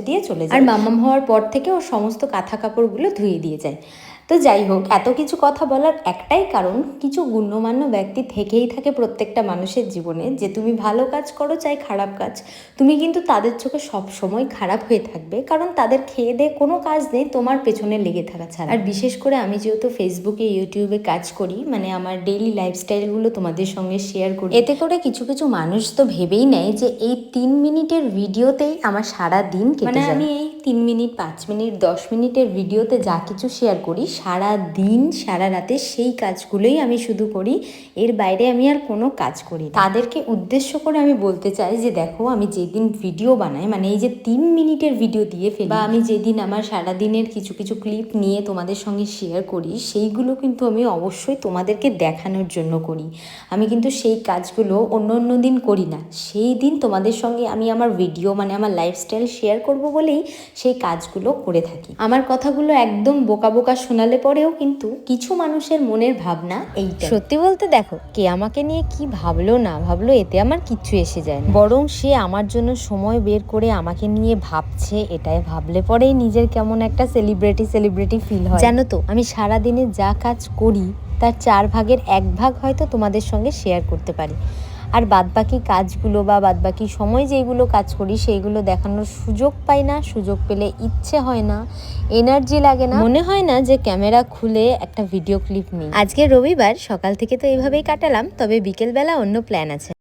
দিয়ে চলে যায়। আর মাম্মাম হওয়ার পর থেকে ওর সমস্ত কাঁথা কাপড়গুলো ধুয়ে দিয়ে যায়। তো যাই হোক, এত কিছু কথা বলার একটাই কারণ, কিছু গণ্যমান্য ব্যক্তি থেকেই থাকে প্রত্যেকটা মানুষের জীবনে, যে তুমি ভালো কাজ করো চাই খারাপ কাজ, তুমি কিন্তু তাদের চোখে সব সময় খারাপ হয়ে থাকবে, কারণ তাদের খেয়ে দিয়ে কোনো কাজ নেই তোমার পেছনে লেগে থাকা ছাড়া। আর বিশেষ করে আমি যেহেতু ফেসবুকে ইউটিউবে কাজ করি, মানে আমার ডেইলি লাইফস্টাইলগুলো তোমাদের সঙ্গে শেয়ার করি, এতে করে কিছু কিছু মানুষ তো ভেবেই নেয় যে এই 3 মিনিটের ভিডিওতেই আমার সারা দিন কেটে যায়। আমি এই 3 মিনিট 5 মিনিট 10 মিনিটের ভিডিওতে যা কিছু শেয়ার করি, সারা দিন সারা রাতে সেই কাজগুলোই আমি শুধু করি, এর বাইরে আমি আর কোনো কাজ করি। তাদেরকে উদ্দেশ্য করে আমি বলতে চাই যে দেখো, আমি যেদিন ভিডিও বানাই, মানে এই যে 3 মিনিটের ভিডিও দিয়ে ফেলি, বা আমি যেদিন আমার সারা দিনের কিছু কিছু ক্লিপ নিয়ে তোমাদের সঙ্গে শেয়ার করি, সেইগুলো কিন্তু আমি অবশ্যই তোমাদেরকে দেখানোর জন্য করি। আমি কিন্তু সেই কাজগুলো অন্য অন্য দিন করি না, সেই দিন তোমাদের সঙ্গে আমি আমার ভিডিও, মানে আমার লাইফস্টাইল শেয়ার করব বলেই সেই কাজগুলো করে থাকি। আমার কথাগুলো একদম বোকা বোকা শোনালে পরেও কিন্তু কিছু মানুষের মনের ভাবনা এইটা। সত্যি বলতে দেখো, কে আমাকে নিয়ে কি ভাবলো না ভাবলো এতে আমার কিচ্ছু এসে যায় না, বরং সে আমার জন্য সময় বের করে আমাকে নিয়ে ভাবছে, এটাই ভাবলে পরেই নিজের কেমন একটা সেলিব্রিটি ফিল হয়। জানো তো, আমি সারাদিনে যা কাজ করি তার 4 ভাগের 1 ভাগ হয়তো তোমাদের সঙ্গে শেয়ার করতে পারি, আর বাদবাকি কাজগুলো বা বাদবাকি সময় যেইগুলো কাজ করি সেইগুলো দেখানোর সুযোগ পাই না। সুযোগ পেলে ইচ্ছে হয় না, এনার্জি লাগে না, মনে হয় না যে ক্যামেরা খুলে একটা ভিডিও ক্লিপ নিই। আজকে রবিবার সকাল থেকে তো এইভাবেই কাটালাম, তবে বিকেলবেলা অন্য প্ল্যান আছে।